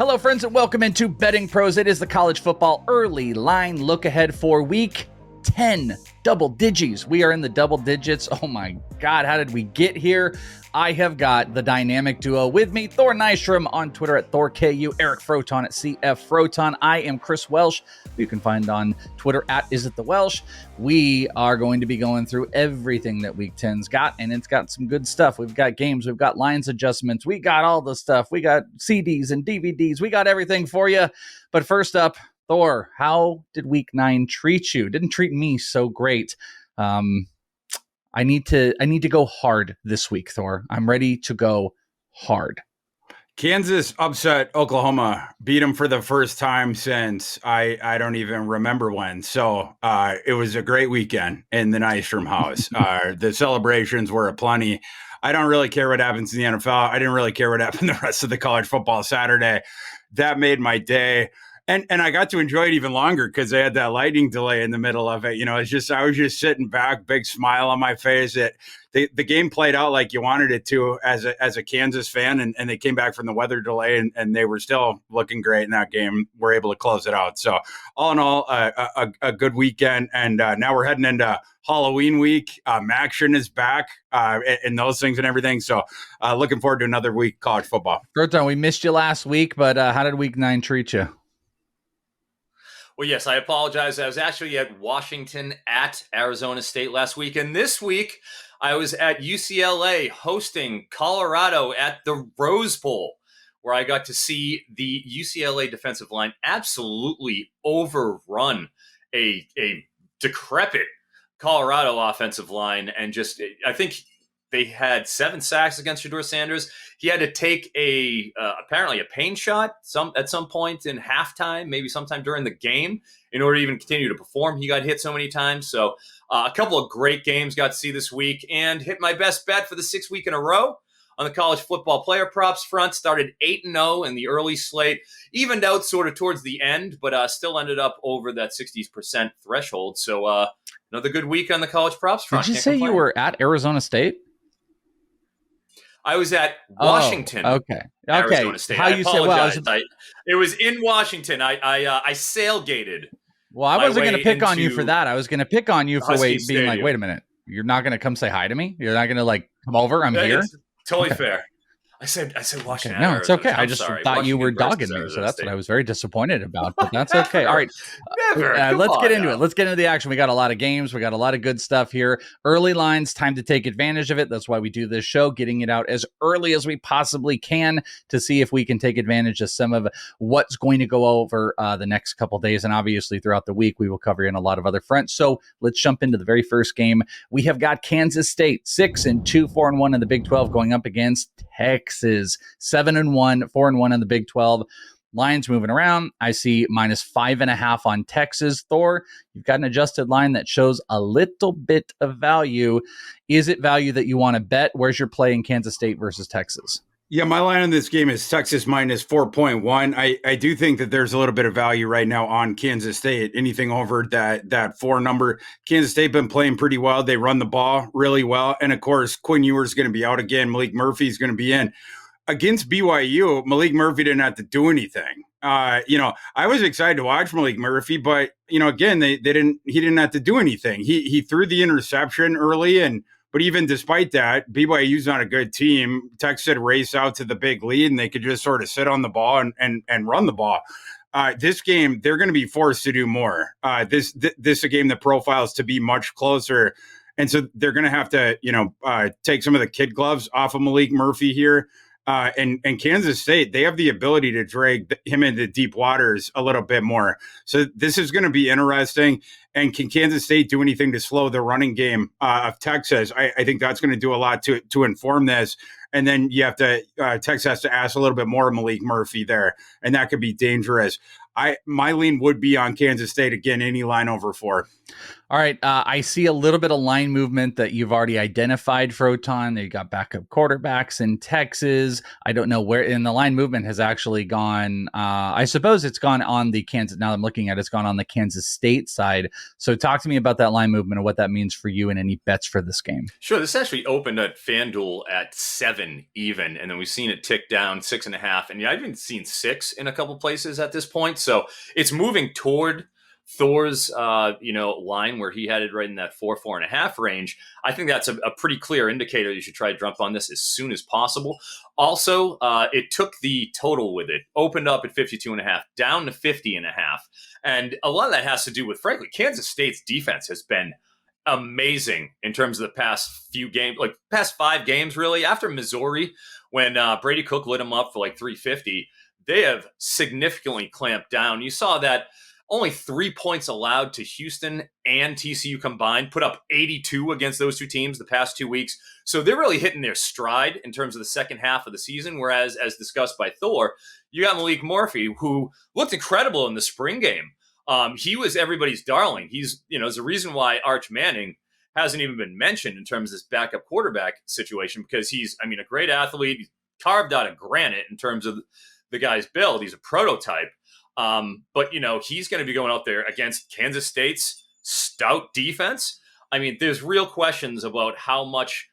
Hello, friends, and welcome into Betting Pros. It is the college football early line look ahead for week 10. Double digits. We are in the double digits. Oh my God, how did we get here? I have got the dynamic duo with me, Thor Nystrom on Twitter at ThorKU, Eric Foton at CF Foton. I am Chris Welsh, who you can find on Twitter at IsItTheWelsh. We are going to be going through everything that week 10's got, and it's got some good stuff. We've got games, we've got lines adjustments, we got all the stuff. We got CDs and DVDs. We got everything for you. But first up, Thor, how did week 9 treat you? Didn't treat me so great. I need to go hard this week, Thor. I'm ready to go hard. Kansas upset Oklahoma, beat them for the first time since I don't even remember when. So it was a great weekend in the Nystrom house. The celebrations were aplenty. I don't really care what happens in the NFL. I didn't really care what happened the rest of the college football Saturday. That made my day. And I got to enjoy it even longer because I had that lightning delay in the middle of it. You know, I was just sitting back, big smile on my face. The game played out like you wanted it to as a Kansas fan, and they came back from the weather delay, and they were still looking great in that game. We're able to close it out. So all in all, a good weekend. And now we're heading into Halloween week. Action is back and those things and everything. So looking forward to another week of college football. Foton, we missed you last week, but how did week 9 treat you? Well, yes, I apologize. I was actually at Washington at Arizona State last week. And this week, I was at UCLA hosting Colorado at the Rose Bowl, where I got to see the UCLA defensive line absolutely overrun a decrepit Colorado offensive line. And just, I think they had 7 sacks against Shedeur Sanders. He had to take apparently a pain shot at some point in halftime, maybe sometime during the game, in order to even continue to perform. He got hit so many times. So a couple of great games got to see this week, and hit my best bet for the 6th week in a row on the college football player props front. Started 8-0 in the early slate, evened out sort of towards the end, but still ended up over that 60% threshold. So another good week on the college props front. Did you say you were at Arizona State? I was at Washington. Okay. Arizona State. How you say? Well, it was in Washington. I sailgated. Well, I wasn't going to pick on you for that. I was going to pick on you for being like, wait a minute, you're not going to come say hi to me? You're not going to come over? I'm here. Totally fair. I said Washington. Okay. No, it's okay. I just thought you were dogging me, so that's what I was very disappointed about. But that's okay. All right, let's get into it. Let's get into the action. We got a lot of games. We got a lot of good stuff here. Early lines, time to take advantage of it. That's why we do this show, getting it out as early as we possibly can to see if we can take advantage of some of what's going to go over the next couple days. And obviously, throughout the week, we will cover in a lot of other fronts. So let's jump into the very first game. We have got Kansas State 6-2, 4-1 in the Big 12 going up against Texas 7-1, 4-1 in the Big 12. Lines moving around. I see -5.5 on Texas. Thor, you've got an adjusted line that shows a little bit of value. Is it value that you want to bet? Where's your play in Kansas State versus Texas? Yeah, my line on this game is Texas -4.1. I do think that there's a little bit of value right now on Kansas State. Anything over that 4 number. Kansas State been playing pretty well. They run the ball really well. And of course, Quinn Ewers is going to be out again. Malik Murphy is going to be in. Against BYU, Malik Murphy didn't have to do anything. I was excited to watch Malik Murphy, but again, he didn't have to do anything. He threw the interception early, but even despite that, BYU's not a good team. Texas had raced out to the big lead, and they could just sort of sit on the ball and run the ball. This game, they're going to be forced to do more. This is a game that profiles to be much closer. And so they're going to have to, take some of the kid gloves off of Malik Murphy here. And Kansas State, they have the ability to drag him into deep waters a little bit more. So this is going to be interesting. And can Kansas State do anything to slow the running game of Texas? I think that's going to do a lot to inform this. And then you have to Texas has to ask a little bit more of Malik Murphy there, and that could be dangerous. My lean would be on Kansas State again, any line over 4. All right. I see a little bit of line movement that you've already identified, Foton. They got backup quarterbacks in Texas. I don't know where in the line movement has actually gone. I suppose it's gone on the Kansas. Now I'm looking at it's gone on the Kansas State side. So talk to me about that line movement and what that means for you and any bets for this game. Sure. This actually opened at FanDuel at 7 7 even, and then we've seen it tick down 6.5, and I've even seen 6 in a couple places at this point. So it's moving toward Thor's line where he had it right in that 4.5 range. I think that's a pretty clear indicator. You should try to jump on this as soon as possible. Also, it took the total with it, opened up at 52.5, down to 50.5. And a lot of that has to do with, frankly, Kansas State's defense has been amazing in terms of the past few games, like past 5 games, really. After Missouri, when Brady Cook lit them up for like 350, they have significantly clamped down. You saw that only 3 points allowed to Huston and TCU combined, put up 82 against those two teams the past 2 weeks. So they're really hitting their stride in terms of the second half of the season. Whereas, as discussed by Thor, you got Malik Murphy, who looked incredible in the spring game. He was everybody's darling. He's, there's a reason why Arch Manning hasn't even been mentioned in terms of this backup quarterback situation, because he's, a great athlete. He's carved out of granite in terms of the guy's build. He's a prototype. But he's going to be going out there against Kansas State's stout defense. There's real questions about how much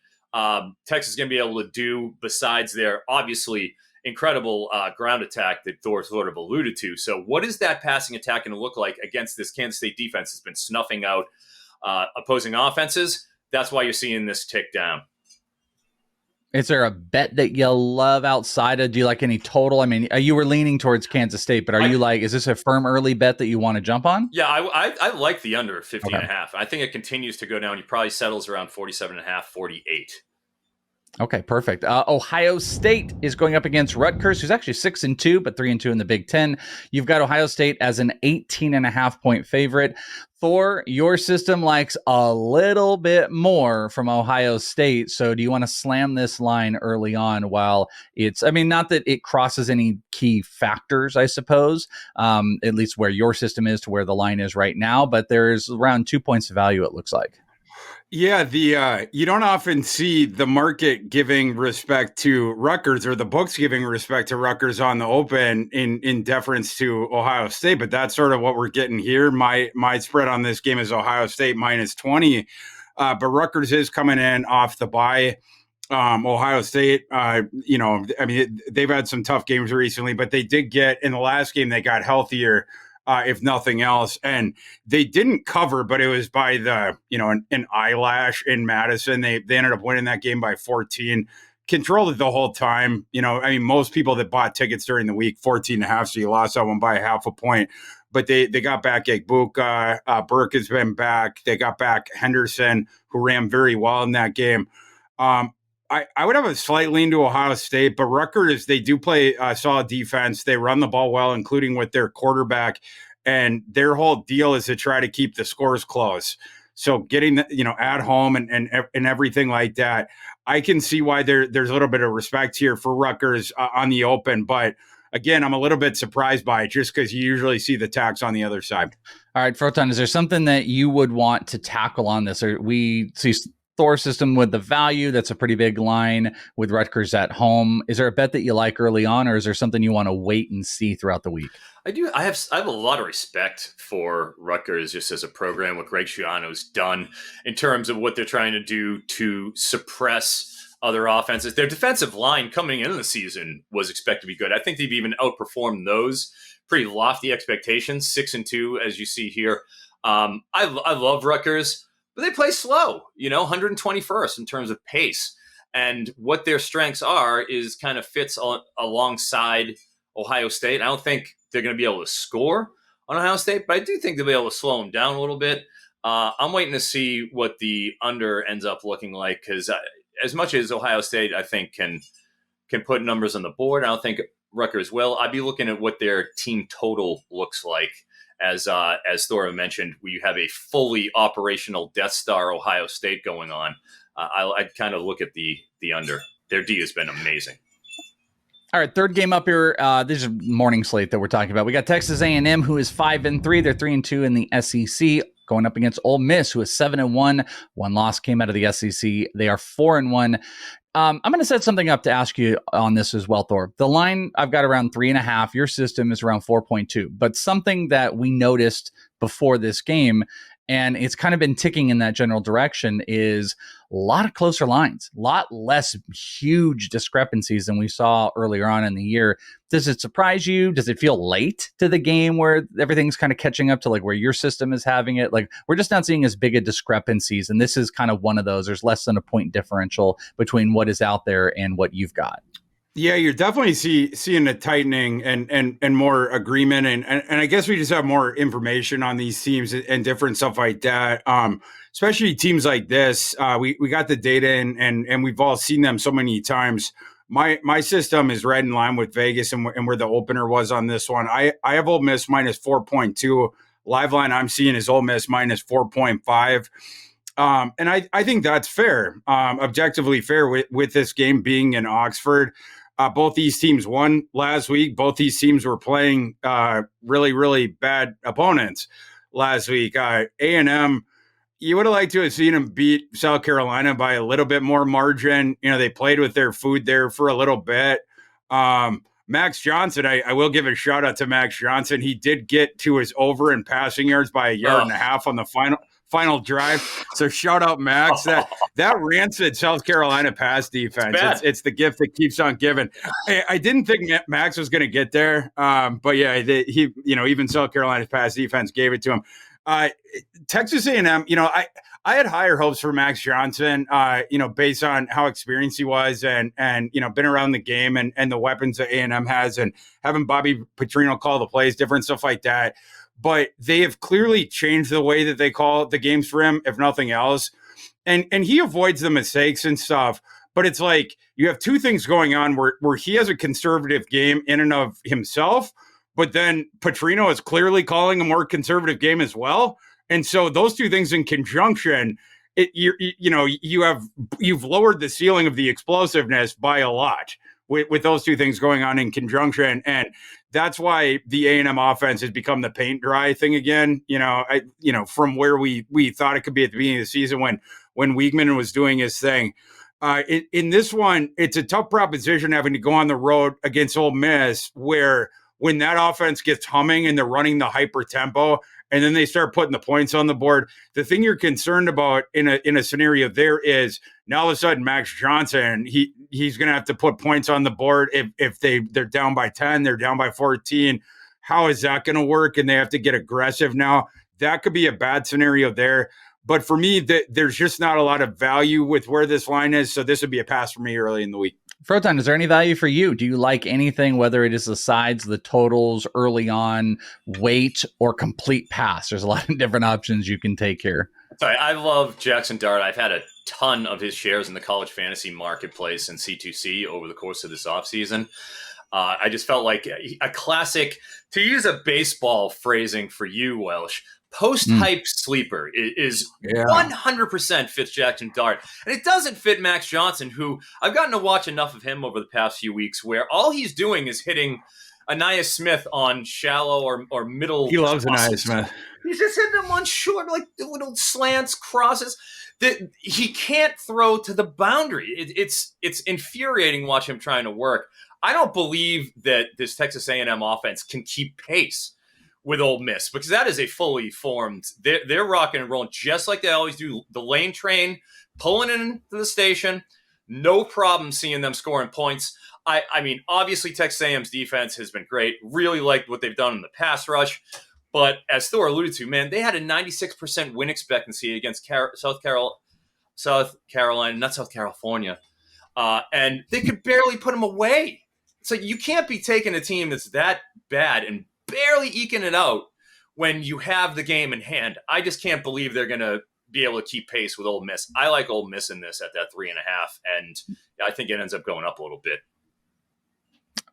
Texas is going to be able to do besides their obviously incredible ground attack that Thor sort of alluded to. So what is that passing attack going to look like against this Kansas State defense that's been snuffing out opposing offenses? That's why you're seeing this tick down. Is there a bet that you love outside of, do you like any total? You were leaning towards Kansas State, but is this a firm early bet that you want to jump on? Yeah, I like the under 50.5. I think it continues to go down. He probably settles around 47.5, 48. Okay, perfect. Ohio State is going up against Rutgers, who's actually 6-2, but 3-2 in the Big Ten. You've got Ohio State as an 18.5 point favorite. Thor, your system likes a little bit more from Ohio State. So do you want to slam this line early on while it's, not that it crosses any key factors, I suppose, at least where your system is to where the line is right now, but there's around 2 points of value, it looks like. Yeah, you don't often see the market giving respect to Rutgers or the books giving respect to Rutgers on the open in deference to Ohio State, but that's sort of what we're getting here. My spread on this game is Ohio State -20, but Rutgers is coming in off the bye. Ohio State, they've had some tough games recently, but they did get, in the last game, they got healthier. If nothing else. And they didn't cover, but it was by an eyelash in Madison. They ended up winning that game by 14, controlled it the whole time. Most people that bought tickets during the week, 14.5, so you lost that one by 0.5 point. But they got back Egbuka. Burke has been back. They got back Henderson, who ran very well in that game. I would have a slight lean to Ohio State, but Rutgers, they do play solid defense. They run the ball well, including with their quarterback, and their whole deal is to try to keep the scores close. So getting at home and everything like that, I can see why there's a little bit of respect here for Rutgers on the open. But again, I'm a little bit surprised by it just because you usually see the tax on the other side. All right, Foton, is there something that you would want to tackle on this? Or we see Thor system with the value, that's a pretty big line with Rutgers at home. Is there a bet that you like early on, or is there something you want to wait and see throughout the week? I do. I have a lot of respect for Rutgers just as a program, what Greg Schiano's done in terms of what they're trying to do to suppress other offenses. Their defensive line coming into the season was expected to be good. I think they've even outperformed those pretty lofty expectations, 6-2, as you see here. I love Rutgers. But they play slow, 121st in terms of pace. And what their strengths are is kind of fits alongside Ohio State. I don't think they're going to be able to score on Ohio State, but I do think they'll be able to slow them down a little bit. I'm waiting to see what the under ends up looking like, because as much as Ohio State, I think, can put numbers on the board, I don't think Rutgers will. I'd be looking at what their team total looks like. As Thor mentioned, we have a fully operational Death Star Ohio State going on. I'd kind of look at the under. Their D has been amazing. All right, third game up here. This is morning slate that we're talking about. We got Texas A&M, who is 5-3. They're 3-2 in the SEC, going up against Ole Miss, who is 7-1. One loss came out of the SEC. They are 4-1. I'm going to set something up to ask you on this as well, Thor. The line I've got around 3.5. Your system is around 4.2. But something that we noticed before this game, and it's kind of been ticking in that general direction, is a lot of closer lines, a lot less huge discrepancies than we saw earlier on in the year. Does it surprise you? Does it feel late to the game where everything's kind of catching up to like where your system is having it? Like, we're just not seeing as big a discrepancies, and this is kind of one of those. There's less than a point differential between what is out there and what you've got. Yeah, you're definitely seeing a tightening and more agreement, and I guess we just have more information on these teams and different stuff like that. Especially teams like this, we got the data and we've all seen them so many times. My system is right in line with Vegas and where the opener was on this one. I have Ole Miss minus 4.2. Live line I'm seeing is Ole Miss minus 4.5. And I think that's fair, objectively fair with this game being in Oxford. Both these teams won last week. Both these teams were playing really, really bad opponents last week. A&M, you would have liked to have seen them beat South Carolina by a little bit more margin. You know, they played with their food there for a little bit. Max Johnson, I will give a shout out to Max Johnson. He did get to his over in passing yards by a yard and a half on the final drive. So shout out Max. That rancid South Carolina pass defense. It's the gift that keeps on giving. I didn't think Max was going to get there. But yeah, even South Carolina's pass defense gave it to him. Texas A&M, I had higher hopes for Max Johnson, based on how experienced he was and been around the game and the weapons that A&M has and having Bobby Petrino call the plays, different stuff like that. But they have clearly changed the way that they call the games for him, if nothing else. And he avoids the mistakes and stuff. But it's like you have two things going on where he has a conservative game in and of himself, but then Petrino is clearly calling a more conservative game as well. And so those two things in conjunction, you've lowered the ceiling of the explosiveness by a lot with those two things going on in conjunction. And that's why the A&M offense has become the paint dry thing again. From where we thought it could be at the beginning of the season when Weigman was doing his thing. In this one, it's a tough proposition having to go on the road against Ole Miss, where when that offense gets humming and they're running the hyper tempo and then they start putting the points on the board, the thing you're concerned about in a scenario there is now all of a sudden Max Johnson, he's going to have to put points on the board if they're down by 10, they're down by 14. How is that going to work? And they have to get aggressive now. That could be a bad scenario there. But for me, there's just not a lot of value with where this line is. So this would be a pass for me early in the week. Foton, is there any value for you? Do you like anything, whether it is the sides, the totals, early on, weight, or complete pass? There's a lot of different options you can take here. Sorry, I love Jackson Dart. I've had a ton of his shares in the college fantasy marketplace and C2C over the course of this offseason. I just felt like a classic, to use a baseball phrasing for you, Welsh, post-hype sleeper is 100% fits Jackson Dart. And it doesn't fit Max Johnson, who I've gotten to watch enough of him over the past few weeks where all he's doing is hitting Anaya Smith on shallow or middle. He loves Anaya Smith. He's just hitting them on short, like little slants, crosses. He can't throw to the boundary. It's infuriating watching him trying to work. I don't believe that this Texas A&M offense can keep pace with Ole Miss, because that is a fully formed, they're rocking and rolling just like they always do. The lane train pulling into the station, no problem seeing them scoring points. I mean, obviously Texas A&M's defense has been great. Really liked what they've done in the pass rush. But as Thor alluded to, man, they had a 96% win expectancy against South Carolina, not South California. And they could barely put them away. So you can't be taking a team that's that bad and barely eking it out when you have the game in hand. I just can't believe they're going to be able to keep pace with Ole Miss. I like Ole Miss in this at that 3.5, and I think it ends up going up a little bit.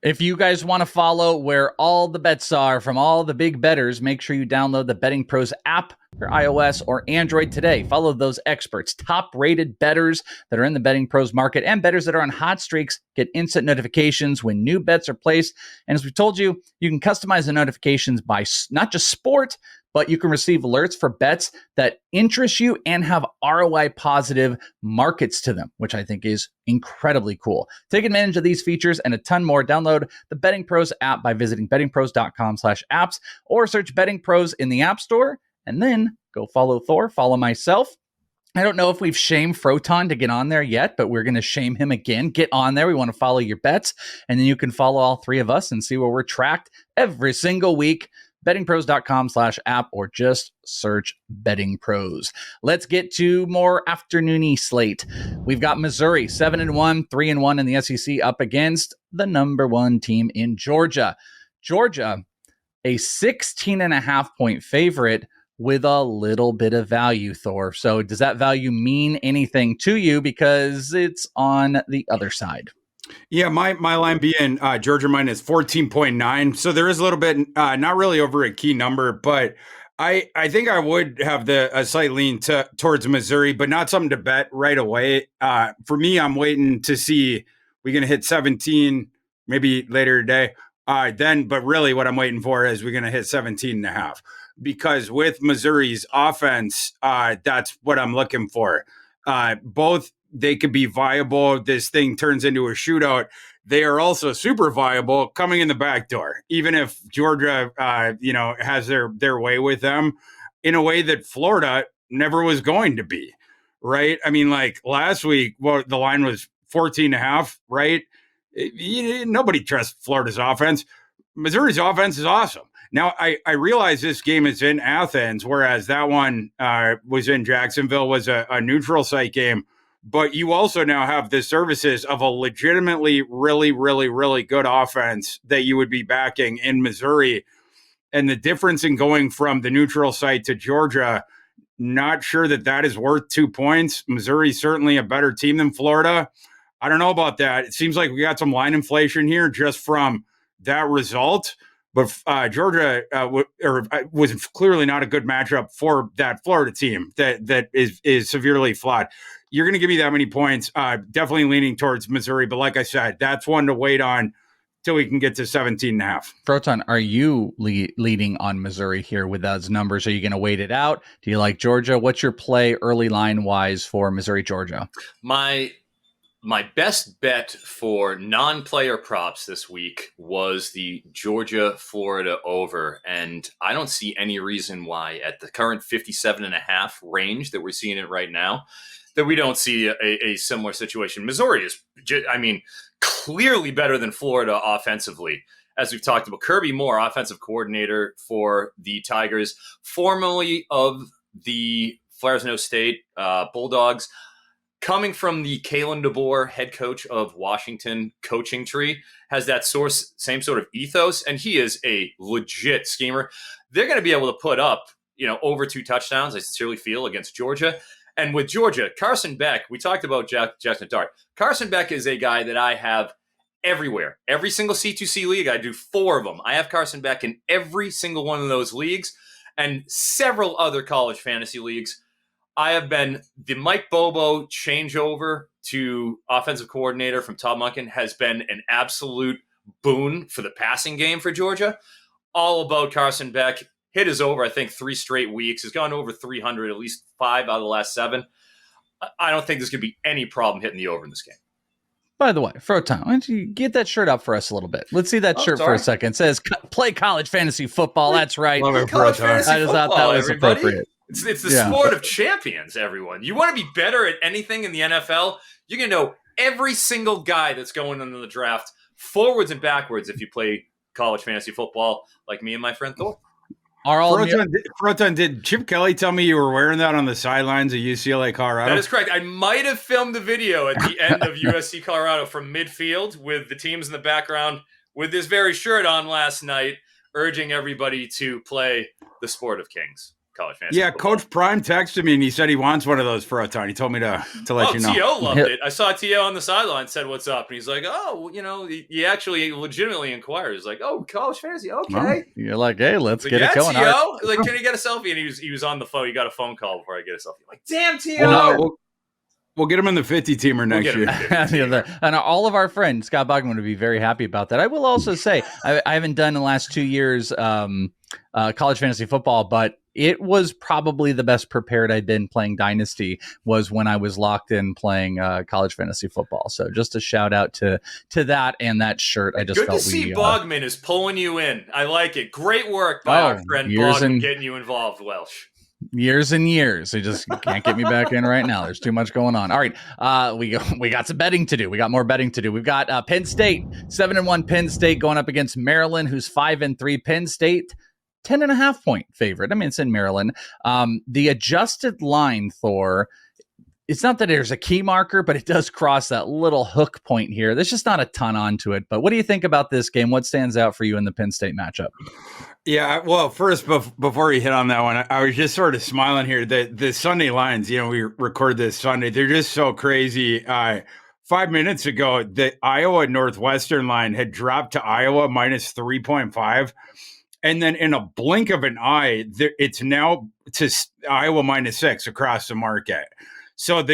If you guys want to follow where all the bets are from all the big bettors, make sure you download the Betting Pros app for iOS or Android today. Follow those experts, top-rated bettors that are in the Betting Pros market, and bettors that are on hot streaks get instant notifications when new bets are placed. And as we told you, you can customize the notifications by not just sport, but you can receive alerts for bets that interest you and have ROI positive markets to them, which I think is incredibly cool. Take advantage of these features and a ton more. Download the Betting Pros app by visiting bettingpros.com/apps or search Betting Pros in the App Store and then Go follow Thor, follow myself. I don't know if we've shamed Foton to get on there yet, but we're going to shame him again. Get on there. We want to follow your bets. And then you can follow all three of us and see where we're tracked every single week. bettingpros.com/app or just search Betting Pros. Let's get to more afternoony slate. We've got Missouri 7-1, 3-1 in the SEC up against the number one team in Georgia. Georgia, a 16.5 point favorite with a little bit of value, Thor. So does that value mean anything to you because it's on the other side? Yeah, my line being Georgia minus 14.9. So there is a little bit, not really over a key number, but I think I would have a slight lean towards Missouri, but not something to bet right away. For me, I'm waiting to see we're going to hit 17, maybe later today. But really what I'm waiting for is we're going to hit 17.5. Because with Missouri's offense, that's what I'm looking for. Both they could be viable. This thing turns into a shootout. They are also super viable coming in the back door. Even if Georgia, has their way with them in a way that Florida never was going to be, right? I mean, like last week, the line was 14.5, right? Nobody trusts Florida's offense. Missouri's offense is awesome. Now, I realize this game is in Athens, whereas that one was in Jacksonville, was a neutral site game. But you also now have the services of a legitimately really, really, really good offense that you would be backing in Missouri. And the difference in going from the neutral site to Georgia, not sure that is worth 2 points. Missouri's certainly a better team than Florida. I don't know about that. It seems like we got some line inflation here just from that result. But Georgia was clearly not a good matchup for that Florida team that is severely flawed. You're going to give me that many points. Definitely leaning towards Missouri. But like I said, that's one to wait on till we can get to 17.5. Foton, are you leading on Missouri here with those numbers? Are you going to wait it out? Do you like Georgia? What's your play early line wise for Missouri, Georgia? My best bet for non-player props this week was the Georgia-Florida over, and I don't see any reason why at the current 57.5 range that we're seeing it right now that we don't see a similar situation. Missouri is, clearly better than Florida offensively. As we've talked about, Kirby Moore, offensive coordinator for the Tigers, formerly of the Fresno State Bulldogs, coming from the Kalen DeBoer, head coach of Washington coaching tree, has that same sort of ethos, and he is a legit schemer. They're going to be able to put up, over 2 touchdowns, I sincerely feel, against Georgia. And with Georgia, Carson Beck, we talked about Jackson Dart. Carson Beck is a guy that I have everywhere. Every single C2C league, I do 4 of them. I have Carson Beck in every single one of those leagues and several other college fantasy leagues. I have been the Mike Bobo changeover to offensive coordinator from Todd Monken has been an absolute boon for the passing game for Georgia. All about Carson Beck. Hit is over, I think, 3 straight weeks. He's gone over 300, at least 5 out of the last 7. I don't think there's going to be any problem hitting the over in this game. By the way, Foton, why don't you get that shirt up for us a little bit? Let's see that shirt for a second. It says, play college fantasy football. That's right. College fantasy I just thought that was appropriate. It's the sport of champions, everyone. You want to be better at anything in the NFL, you're going to know every single guy that's going into the draft, forwards and backwards, if you play college fantasy football like me and my friend Thor. Foton, did Chip Kelly tell me you were wearing that on the sidelines of UCLA, Colorado? That is correct. I might have filmed the video at the end of USC Colorado from midfield with the teams in the background with this very shirt on last night, urging everybody to play the sport of kings. College fantasy football. Coach Prime texted me and he said he wants one of those for a ton. He told me to let you know. T.O. loved it. I saw T.O. on the sideline, said what's up, and he's like, he actually legitimately inquires, like, oh, college fantasy, okay. Well, you're like, hey, let's get it going. T.O., like, can you get a selfie? And he was on the phone. He got a phone call before I get a selfie. I'm like, damn, T.O. We'll get him in the 50 teamer next year. And all of our friends, Scott Bogman, would be very happy about that. I will also say, I haven't done in the last 2 years college fantasy football, but it was probably the best prepared I'd been playing Dynasty was when I was locked in playing college fantasy football. So just a shout out to that and that shirt. I just good felt to see Bogman is pulling you in. I like it. Great work by our friend Bogman getting you involved, Welsh. Years and years. You just can't get me back in right now. There's too much going on. All right. We got some betting to do. We got more betting to do. We've got Penn State, 7-1 Penn State going up against Maryland, who's 5-3. Penn State, 10.5-point favorite. I mean, it's in Maryland. The adjusted line, Thor, it's not that there's a key marker, but it does cross that little hook point here. There's just not a ton onto it. But what do you think about this game? What stands out for you in the Penn State matchup? Yeah, well, first, before we hit on that one, I was just sort of smiling here. The Sunday lines, we record this Sunday. They're just so crazy. 5 minutes ago, the Iowa Northwestern line had dropped to Iowa minus 3.5. And then in a blink of an eye, it's now to Iowa minus 6 across the market. So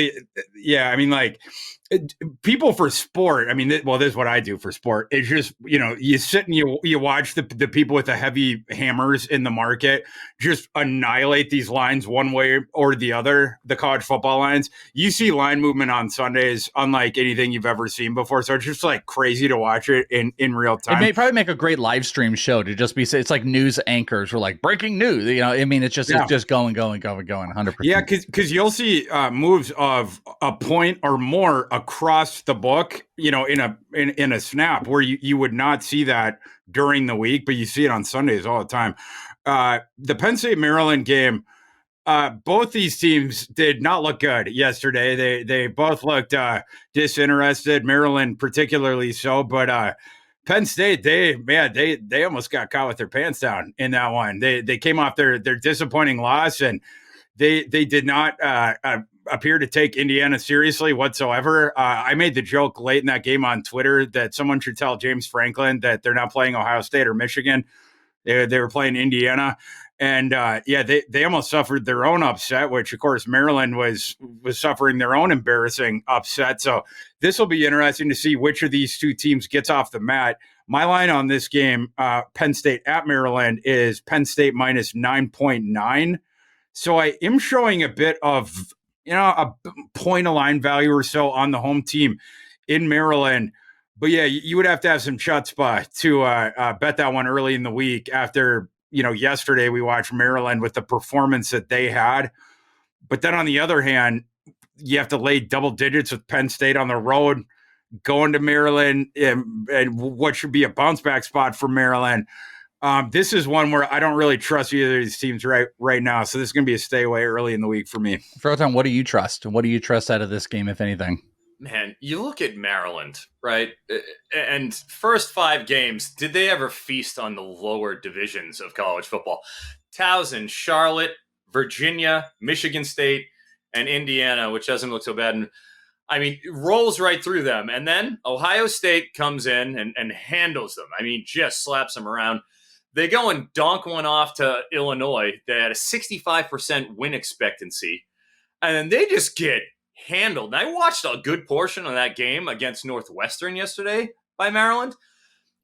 people for sport, this is what I do for sport. It's just, you sit and you watch the people with the heavy hammers in the market just annihilate these lines one way or the other, the college football lines. You see line movement on Sundays unlike anything you've ever seen before. So it's just like crazy to watch it in real time. It may probably make a great live stream show to just be, it's like news anchors or like breaking news. It's just going 100%. Yeah, because you'll see moves of a point or more across the book, in a snap where you would not see that during the week, but you see it on Sundays all the time. The Penn State Maryland game, both these teams did not look good yesterday. They both looked disinterested, Maryland particularly so, but Penn State, they almost got caught with their pants down in that one. They came off their disappointing loss, and they did not appear to take Indiana seriously whatsoever. I made the joke late in that game on Twitter that someone should tell James Franklin that they're not playing Ohio State or Michigan. They were playing Indiana. And they almost suffered their own upset, which of course Maryland was suffering their own embarrassing upset. So this will be interesting to see which of these two teams gets off the mat. My line on this game, Penn State at Maryland, is Penn State minus 9.9. So I am showing a bit of, a point of line value or so on the home team in Maryland. But yeah, you would have to have some chutzpah to bet that one early in the week after, yesterday we watched Maryland with the performance that they had. But then on the other hand, you have to lay double digits with Penn State on the road, going to Maryland, and what should be a bounce back spot for Maryland. This is one where I don't really trust either of these teams right now. So this is going to be a stay away early in the week for me. Foton, what do you trust? What do you trust out of this game, if anything? Man, you look at Maryland, right? And first 5 games, did they ever feast on the lower divisions of college football? Towson, Charlotte, Virginia, Michigan State, and Indiana, which doesn't look so bad. And rolls right through them. And then Ohio State comes in and handles them. Just slaps them around. They go and donk one off to Illinois. They had a 65% win expectancy. And then they just get handled. And I watched a good portion of that game against Northwestern yesterday by Maryland.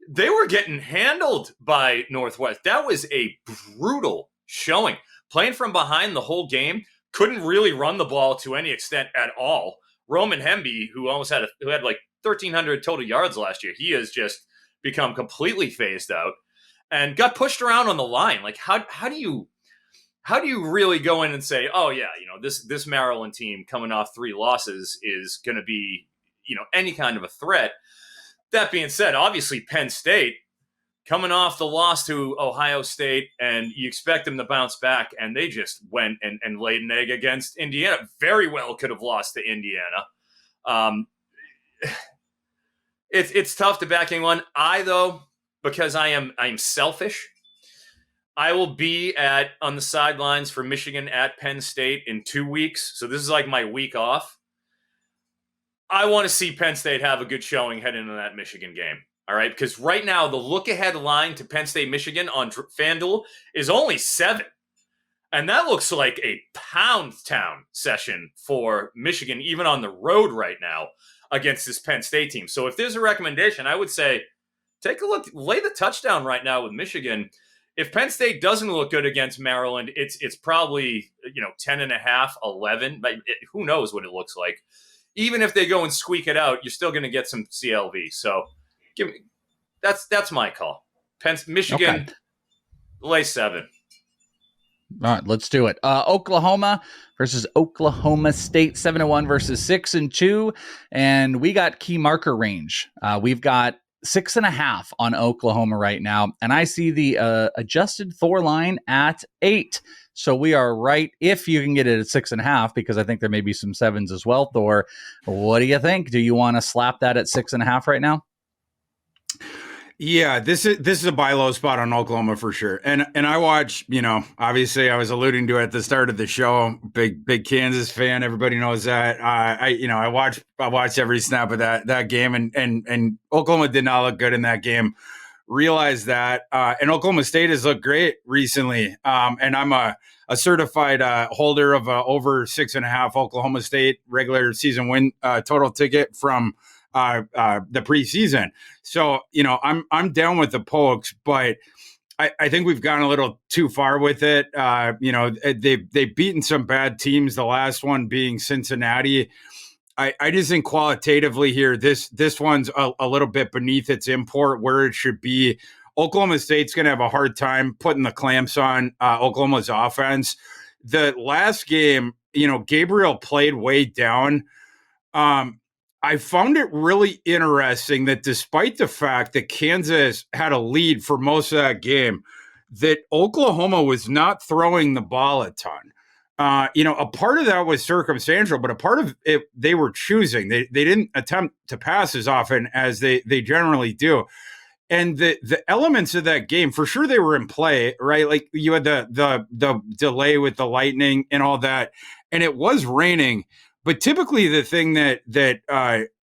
They were getting handled by Northwest. That was a brutal showing. Playing from behind the whole game, couldn't really run the ball to any extent at all. Roman Hemby, who had like 1,300 total yards last year, he has just become completely phased out and got pushed around on the line. Like how do you really go in and say, oh yeah, this Maryland team coming off 3 losses is going to be, any kind of a threat. That being said, obviously Penn State coming off the loss to Ohio State, and you expect them to bounce back, and they just went and laid an egg against Indiana. Very well could have lost to Indiana. It's tough to back anyone. Because I'm selfish, I will be on the sidelines for Michigan at Penn State in 2 weeks. So this is like my week off. I want to see Penn State have a good showing heading into that Michigan game. All right. Because right now, the look ahead line to Penn State, Michigan on FanDuel is only 7. And that looks like a pound town session for Michigan, even on the road right now against this Penn State team. So if there's a recommendation, I would say take a look, lay the touchdown right now with Michigan. If Penn State doesn't look good against Maryland, it's probably 10.5, 11. But who knows what it looks like? Even if they go and squeak it out, you're still going to get some CLV. So that's my call. Michigan, lay 7. All right, let's do it. Oklahoma versus Oklahoma State, 7-1 versus 6-2. And we got key marker range. We've got 6.5 on Oklahoma right now. And I see the adjusted Thor line at 8. So we are right if you can get it at 6.5, because I think there may be some 7s as well. Thor, what do you think? Do you want to slap that at 6.5 right now? Yeah, this is a buy low spot on Oklahoma for sure. And I watch, obviously I was alluding to it at the start of the show, big Kansas fan. Everybody knows that. I watched every snap of that game, and Oklahoma did not look good in that game. Realize that. And Oklahoma State has looked great recently. And I'm a certified holder of over 6.5 Oklahoma State regular season win total ticket from the preseason. So, I'm down with the Pokes, but I think we've gone a little too far with it. They've beaten some bad teams, the last one being Cincinnati. I just think qualitatively here, this one's a little bit beneath its import where it should be. Oklahoma State's going to have a hard time putting the clamps on Oklahoma's offense. The last game, Gabriel played way down. I found it really interesting that despite the fact that Kansas had a lead for most of that game, that Oklahoma was not throwing the ball a ton. A part of that was circumstantial, but a part of it they were choosing. They didn't attempt to pass as often as they generally do. And the elements of that game, for sure, they were in play, right? Like you had the delay with the lightning and all that, and it was raining. But typically, the thing that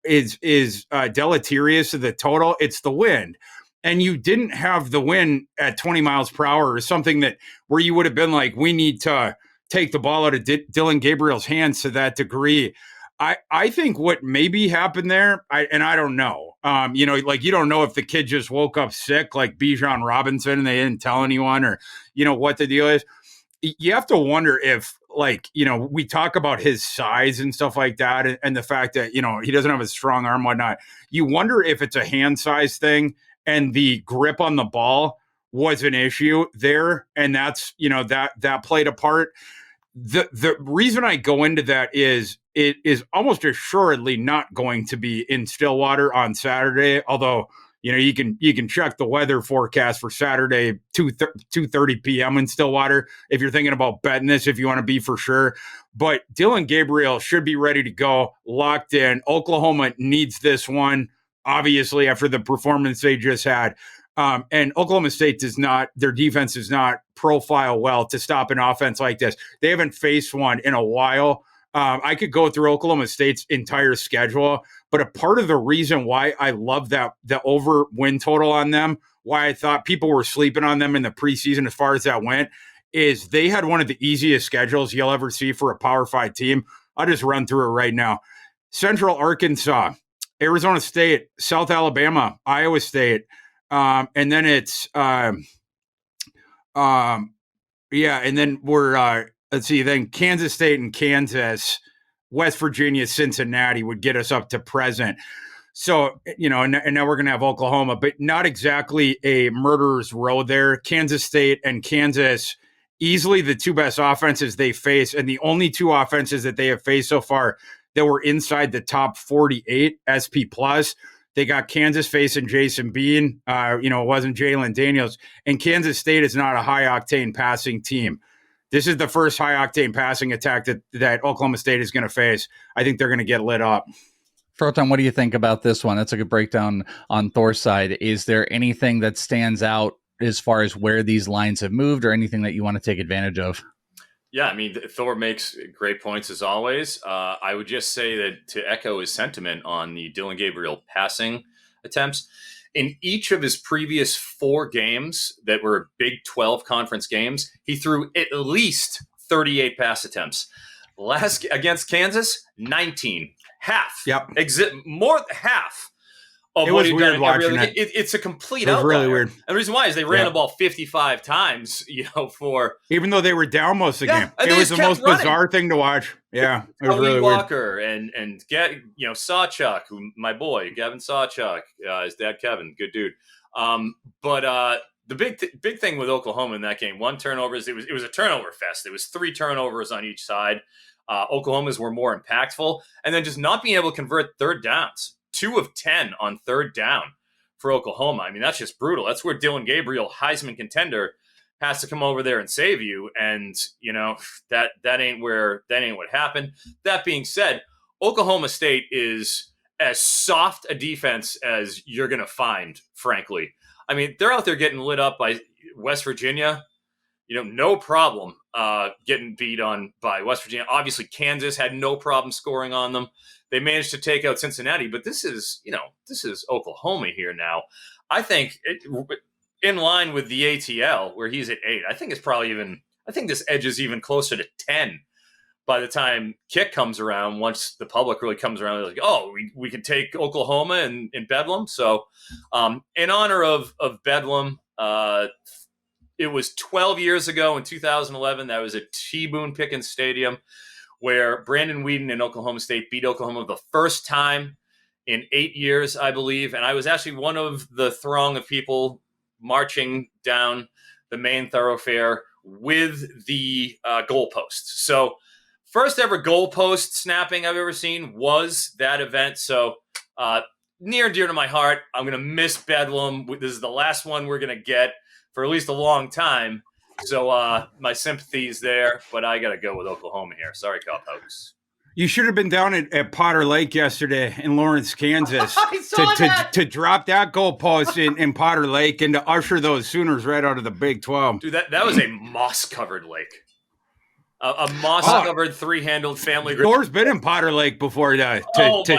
is deleterious to the total, it's the wind. And you didn't have the wind at 20 miles per hour or something where you would have been like, we need to take the ball out of Dylan Gabriel's hands to that degree. I think what maybe happened there, I don't know. You don't know if the kid just woke up sick like Bijan Robinson and they didn't tell anyone, or what the deal is. You have to wonder if, we talk about his size and stuff like that, and the fact that, he doesn't have a strong arm, whatnot. You wonder if it's a hand size thing and the grip on the ball was an issue there. And that's, that played a part. The reason I go into that is it is almost assuredly not going to be in Stillwater on Saturday, although you can check the weather forecast for Saturday, 2:30 p.m. in Stillwater if you're thinking about betting this, if you want to be for sure. But Dylan Gabriel should be ready to go, locked in. Oklahoma needs this one, obviously, after the performance they just had. And Oklahoma State their defense does not profile well to stop an offense like this. They haven't faced one in a while. I could go through Oklahoma State's entire schedule, but a part of the reason why I love the over win total on them, why I thought people were sleeping on them in the preseason as far as that went, is they had one of the easiest schedules you'll ever see for a Power 5 team. I'll just run through it right now. Central Arkansas, Arizona State, South Alabama, Iowa State, and then it's and then we're let's see, then Kansas State and Kansas, West Virginia, Cincinnati would get us up to present. So, and now we're going to have Oklahoma, but not exactly a murderer's row there. Kansas State and Kansas, easily the two best offenses they face, and the only two offenses that they have faced so far that were inside the top 48 SP+. They got Kansas facing Jason Bean. It wasn't Jalen Daniels. And Kansas State is not a high-octane passing team. This is the first high-octane passing attack that Oklahoma State is going to face. I think they're going to get lit up. Foton, what do you think about this one? That's a good breakdown on Thor's side. Is there anything that stands out as far as where these lines have moved, or anything that you want to take advantage of? Yeah, I mean, Thor makes great points as always. I would just say that to echo his sentiment on the Dylan Gabriel passing attempts, in each of his previous 4 games that were Big 12 conference games, he threw at least 38 pass attempts. Last against Kansas, 19. Half. Yep. More half. It was weird watching it. It's a complete outlier. It was really weird. And the reason why is they ran the ball 55 times, for... Even though they were down most of the game. It was the most bizarre thing to watch. Yeah, it was really Walker weird. And Sawchuk, who my boy, Gavin Sawchuk, his dad, Kevin, good dude. But the big thing with Oklahoma in that game, one turnovers. It was a turnover fest. It was 3 turnovers on each side. Oklahoma's were more impactful, and then just not being able to convert third downs. 2 of 10 on third down for Oklahoma. I mean, that's just brutal. That's where Dylan Gabriel, Heisman contender, has to come over there and save you. And that ain't what happened. That being said, Oklahoma State is as soft a defense as you're going to find, frankly. I mean, they're out there getting lit up by West Virginia. No problem getting beat on by West Virginia. Obviously, Kansas had no problem scoring on them. They managed to take out Cincinnati, but this is Oklahoma here now. I think in line with the ATL where he's at 8. I think this edge is even closer to 10 by the time kick comes around. Once the public really comes around, they're like, oh, we can take Oklahoma in Bedlam. So in honor of Bedlam, it was 12 years ago in 2011. That was at T. Boone Pickens Stadium, where Brandon Weeden and Oklahoma State beat Oklahoma the first time in 8 years, I believe. And I was actually one of the throng of people marching down the main thoroughfare with the goalposts. So first ever goalpost snapping I've ever seen was that event. So near and dear to my heart, I'm going to miss Bedlam. This is the last one we're going to get for at least a long time. So my sympathies there, but I got to go with Oklahoma here. Sorry, Cowpokes. You should have been down at Potter Lake yesterday in Lawrence, Kansas to drop that goalpost in Potter Lake and to usher those Sooners right out of the Big 12. Dude, that was a moss-covered lake. A moss-covered, 3-handled family group. Thor's been in Potter Lake before to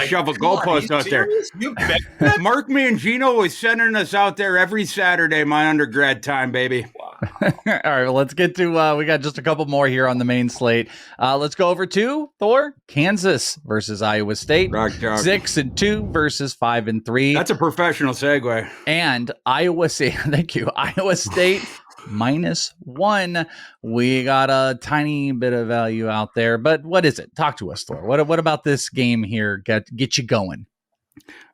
shove a goalpost out there. You bet. Mark Mangino was sending us out there every Saturday, my undergrad time, baby. Wow. All right, well, let's get to, we got just a couple more here on the main slate. Let's go over to Thor, Kansas versus Iowa State. 6-2 versus 5-3. That's a professional segue. And Iowa State, thank you. Iowa State -1. We got a tiny bit of value out there, but what is it? Talk to us, Thor. What about this game here? Get you going.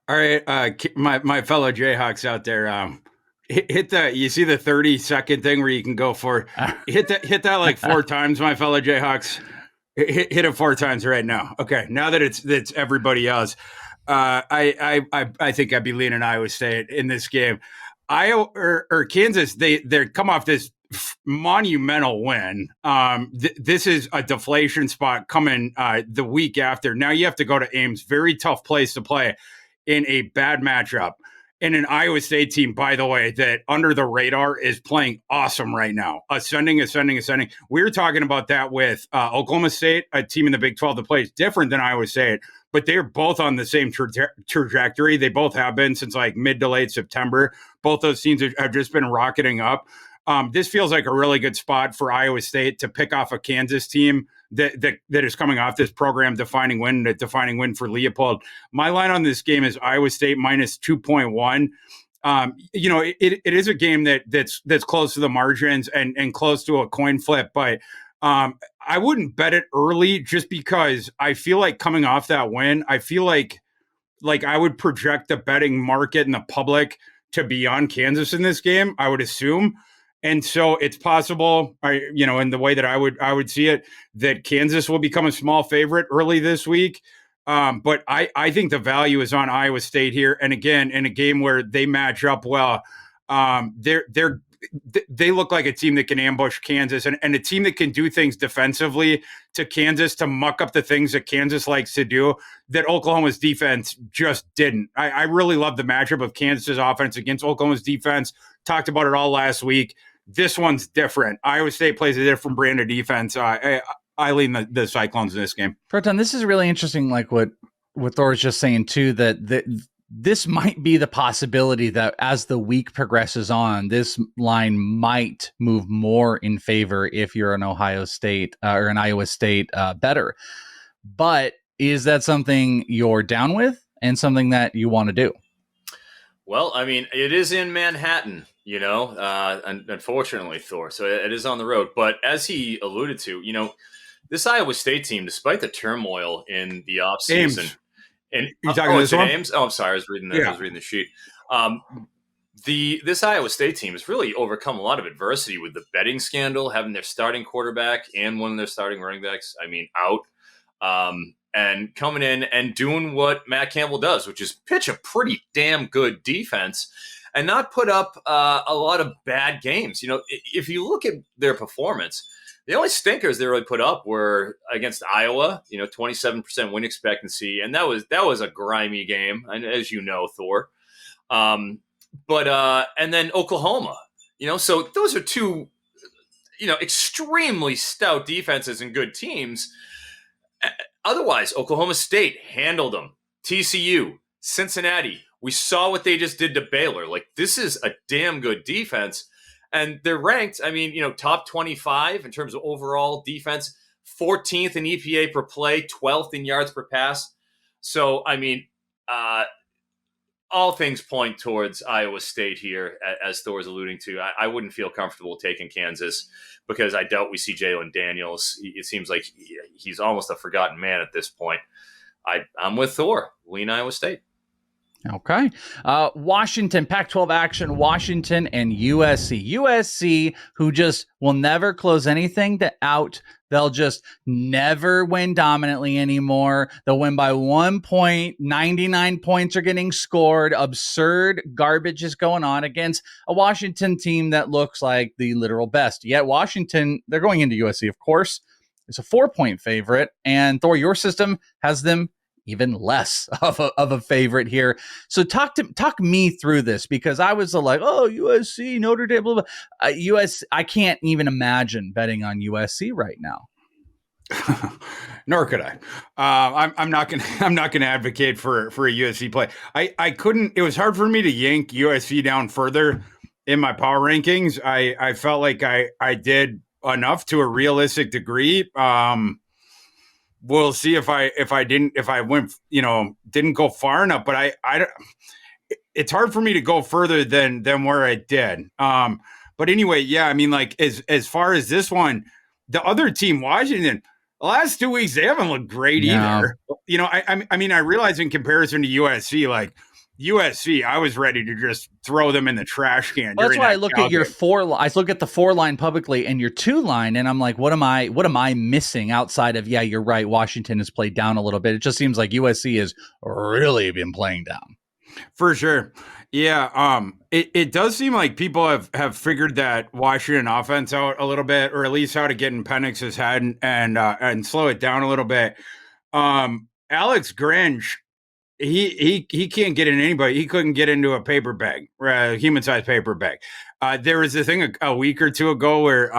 All right, my fellow Jayhawks out there, hit that. You see the 30-second thing where you can go for hit that like 4 times, my fellow Jayhawks. Hit it 4 times right now. Okay, now that it's everybody else, I think I'd be leaning Iowa State in this game. Iowa or Kansas, they're come off this monumental win. This is a deflation spot coming the week after. Now you have to go to Ames, very tough place to play in a bad matchup. And an Iowa State team, by the way, that under the radar is playing awesome right now. Ascending. We were talking about that with Oklahoma State, a team in the Big 12 that plays different than Iowa State, but they're both on the same trajectory. They both have been since like mid to late September. Both those teams have just been rocketing up. This feels like a really good spot for Iowa State to pick off a Kansas team that is coming off this program defining win for Leopold. My line on this game is Iowa State -2.1. It is a game that's close to the margins and close to a coin flip, but I wouldn't bet it early just because I feel like coming off that win, I feel like I would project the betting market and the public to be on Kansas in this game, I would assume. And so it's possible, in the way that I would see it, that Kansas will become a small favorite early this week. But I think the value is on Iowa State here. And again, in a game where they match up well, they look like a team that can ambush Kansas and a team that can do things defensively to Kansas to muck up the things that Kansas likes to do that Oklahoma's defense just didn't. I really love the matchup of Kansas's offense against Oklahoma's defense. Talked about it all last week. This one's different. Iowa State plays a different brand of defense. I lean the Cyclones in this game. Foton, this is really interesting, like what Thor was just saying too, that this might be the possibility that as the week progresses on, this line might move more in favor if you're an Ohio State or an Iowa State bettor. But is that something you're down with and something that you want to do? Well, I mean, it is in Manhattan, unfortunately, Thor. So it is on the road. But as he alluded to, this Iowa State team, despite the turmoil in the offseason, and you're talking this one? Ames? Oh, I'm sorry. I was reading the sheet. This Iowa State team has really overcome a lot of adversity with the betting scandal, having their starting quarterback and one of their starting running backs, out, and coming in and doing what Matt Campbell does, which is pitch a pretty damn good defense and not put up a lot of bad games. If you look at their performance, the only stinkers they really put up were against Iowa, 27% win expectancy, and that was a grimy game, as you know, Thor. But and then Oklahoma, so those are two, extremely stout defenses and good teams. Otherwise, Oklahoma State handled them. TCU, Cincinnati, we saw what they just did to Baylor. Like, this is a damn good defense. And they're ranked, top 25 in terms of overall defense, 14th in EPA per play, 12th in yards per pass. So, all things point towards Iowa State here, as Thor's alluding to. I wouldn't feel comfortable taking Kansas because I doubt we see Jalen Daniels. It seems like he's almost a forgotten man at this point. I'm with Thor. Lean Iowa State. Okay. Washington, Pac-12 action, Washington and USC. USC, who just will never close anything out. They'll just never win dominantly anymore. They'll win by 1 point. 99 points are getting scored. Absurd garbage is going on against a Washington team that looks like the literal best. Yet Washington, they're going into USC, of course. It's a 4-point favorite. And Thor, your system has them even less of a favorite here. So talk me through this, because I was like, oh, USC, Notre Dame, blah, blah. I can't even imagine betting on USC right now. Nor could I. I'm not gonna advocate for a USC play. I couldn't. It was hard for me to yank USC down further in my power rankings. I felt like I did enough to a realistic degree. We'll see if I went, didn't go far enough, but it's hard for me to go further than where I did. But anyway, yeah, as far as this one, the other team, Washington, the last 2 weeks, they haven't looked great either. I realize in comparison to USC, like USC, I was ready to just throw them in the trash can. Well, that's why I look at your I look at the 4 line publicly and your 2 line, and I'm like, what am I missing outside of, yeah, you're right, Washington has played down a little bit. It just seems like USC has really been playing down. For sure. Yeah. It does seem like people have figured that Washington offense out a little bit, or at least how to get in Penix's head and slow it down a little bit. Alex Grinch, he can't get in anybody. He couldn't get into a paper bag, human-sized paper bag. There was a thing a week or two ago where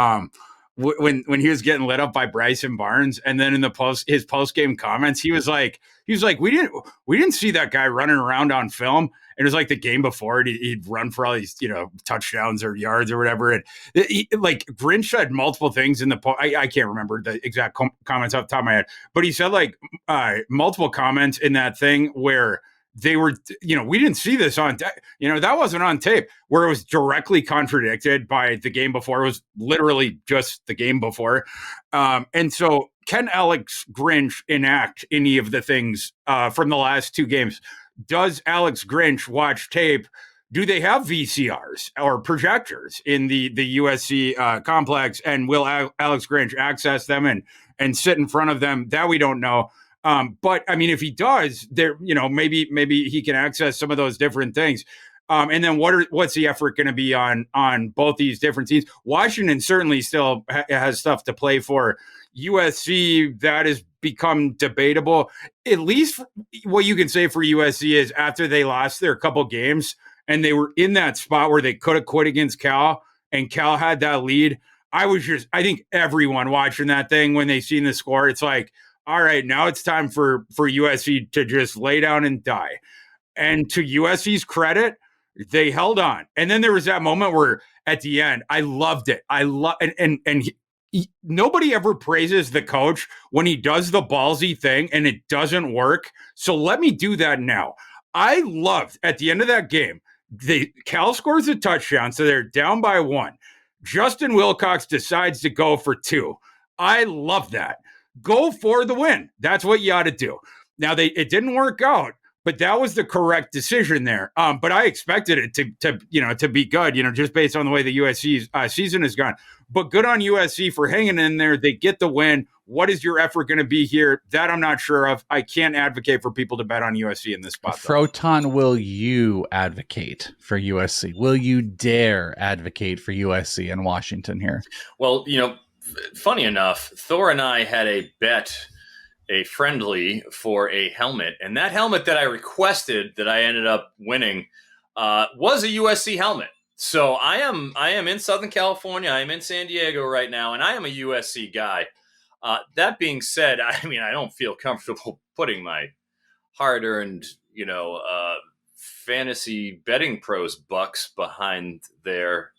when he was getting lit up by Bryson Barnes, and then in his post-game comments, he was like, we didn't see that guy running around on film. And it was like the game before, he'd run for all these, touchdowns or yards or whatever. And Grinch said multiple things in the I can't remember the exact comments off the top of my head, but he said multiple comments in that thing where they were, we didn't see this on, that wasn't on tape, where it was directly contradicted by the game before. It was literally just the game before. And so can Alex Grinch enact any of the things from the last 2 games? Does Alex Grinch watch tape? Do they have VCRs or projectors in the USC complex? And will Alex Grinch access them and sit in front of them? That we don't know. But if he does, there, maybe he can access some of those different things. And then what's the effort going to be on both these different teams? Washington certainly still has stuff to play for. USC, that has become debatable. At least what you can say for USC is after they lost their couple games and they were in that spot where they could have quit against Cal, and Cal had that lead. I think everyone watching that thing, when they seen the score, it's like, all right, now it's time for USC to just lay down and die. And to USC's credit, they held on. And then there was that moment where at the end, I loved it. Nobody ever praises the coach when he does the ballsy thing and it doesn't work. So let me do that now. I loved at the end of that game, Cal scores a touchdown, so they're down by 1. Justin Wilcox decides to go for 2. I love that. Go for the win. That's what you ought to do. Now it didn't work out, but that was the correct decision there. But I expected it to be good, just based on the way the USC's season has gone. But good on USC for hanging in there. They get the win. What is your effort going to be here? That I'm not sure of. I can't advocate for people to bet on USC in this spot. Foton, will you advocate for USC? Will you dare advocate for USC in Washington here? Well, funny enough, Thor and I had a friendly for a helmet, and that helmet that I requested that I ended up winning was a USC helmet. So I am in Southern California. I am in San Diego right now, and I am a USC guy. That being said, I don't feel comfortable putting my hard-earned, fantasy betting pros bucks behind their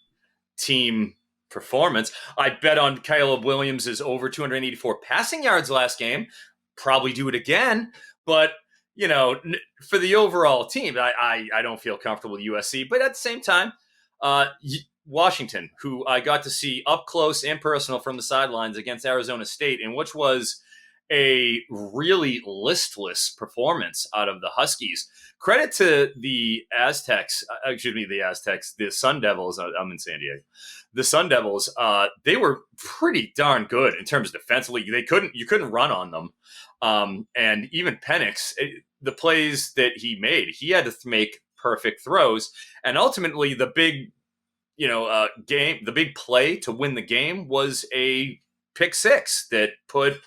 team performance. I bet on Caleb Williams' over 284 passing yards last game. Probably do it again, but for the overall team, I don't feel comfortable with USC. But at the same time, Washington, who I got to see up close and personal from the sidelines against Arizona State, and which was a really listless performance out of the Huskies. Credit to the Aztecs, the Sun Devils. I'm in San Diego. The Sun Devils, they were pretty darn good in terms of defensively. You couldn't run on them. And even Penix, the plays that he made, he had to make perfect throws. And ultimately the big, the big play to win the game was a pick six that put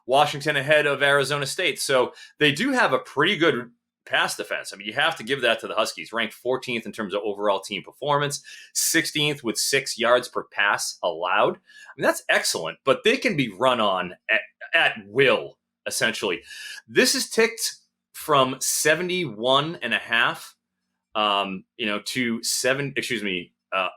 Washington ahead of Arizona State. So they do have a pretty good pass defense. You have to give that to the Huskies, ranked 14th in terms of overall team performance, 16th with 6 yards per pass allowed. That's excellent, but they can be run on at will, essentially. This is ticked from 71.5, to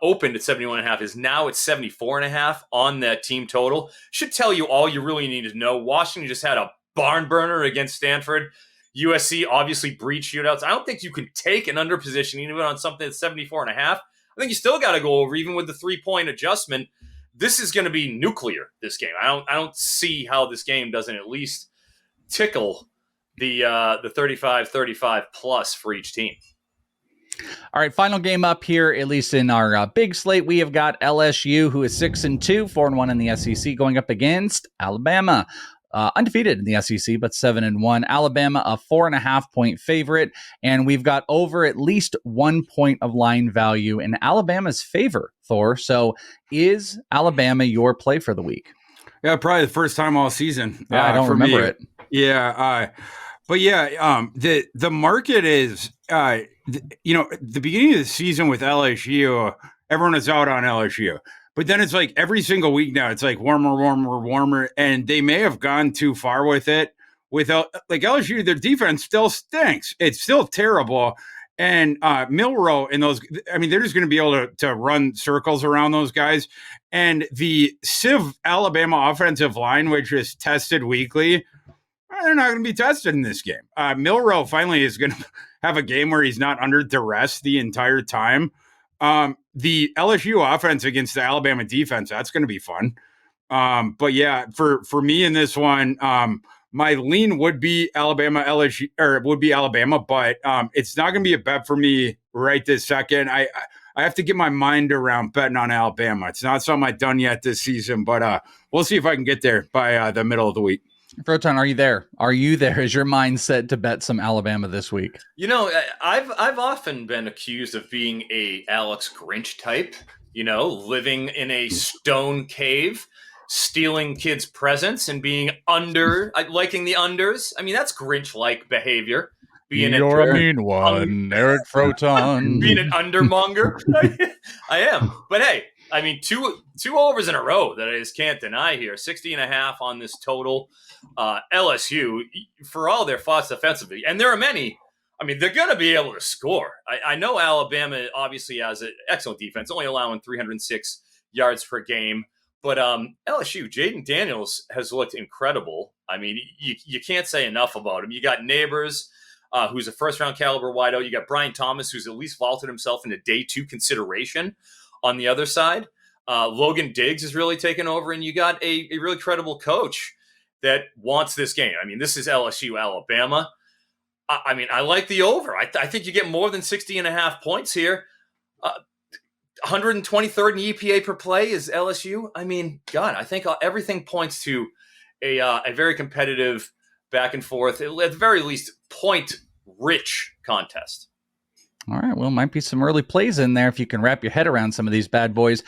opened at 71.5 is now at 74.5 on that team total. Should tell you all you really need to know. Washington just had a barn burner against Stanford. USC obviously breached shootouts. I don't think you can take an under position even on something that's 74.5. I think you still got to go over, even with the 3-point adjustment. This is going to be nuclear, this game. I don't see how this game doesn't at least tickle the 35-35 plus for each team. All right, final game up here, at least in our big slate. We have got LSU, who is 6-2, 4-1 in the SEC, going up against Alabama. Undefeated in the SEC, but 7-1. Alabama, a 4.5-point favorite, and we've got over at least 1 point of line value in Alabama's favor, Thor. So is Alabama your play for the week? Yeah, probably the first time all season. Yeah, I don't remember it. Yeah, but yeah, the market is, the beginning of the season with LSU, everyone is out on LSU. But then it's like every single week now, it's like warmer. And they may have gone too far with it. Without LSU, their defense still stinks. It's still terrible. And Milroe and those, they're just going to be able to run circles around those guys. And the Civ Alabama offensive line, which is tested weekly, they're not going to be tested in this game. Milroe finally is going to have a game where he's not under duress the entire time. The LSU offense against the Alabama defense, that's going to be fun. But yeah, for me in this one, my lean would be Alabama, but it's not going to be a bet for me right this second. I have to get my mind around betting on Alabama. It's not something I've done yet this season, but we'll see if I can get there by the middle of the week. Foton, are you there? Are you there? Is your mind set to bet some Alabama this week? I've often been accused of being a Alex Grinch type, living in a stone cave, stealing kids' presents and being liking the unders. That's Grinch-like behavior. You're a mean one, Eric Foton. Being an undermonger. I am. But hey, two overs in a row that I just can't deny here. 60.5 on this total. LSU, for all their thoughts defensively, and there are many, they're going to be able to score. I know Alabama obviously has an excellent defense, only allowing 306 yards per game. But LSU, Jaden Daniels has looked incredible. You can't say enough about him. You got Neighbors, who's a first-round caliber wideout. You got Brian Thomas, who's at least vaulted himself into day 2 consideration on the other side. Logan Diggs has really taken over, and you got a really credible coach that wants this game. This is LSU, Alabama. I mean, I like the over. I think you get more than 60.5 points here. 123rd in EPA per play is LSU. I mean, God, I think everything points to a very competitive back and forth, at the very least, point-rich contest. All right, well, might be some early plays in there if you can wrap your head around some of these bad boys.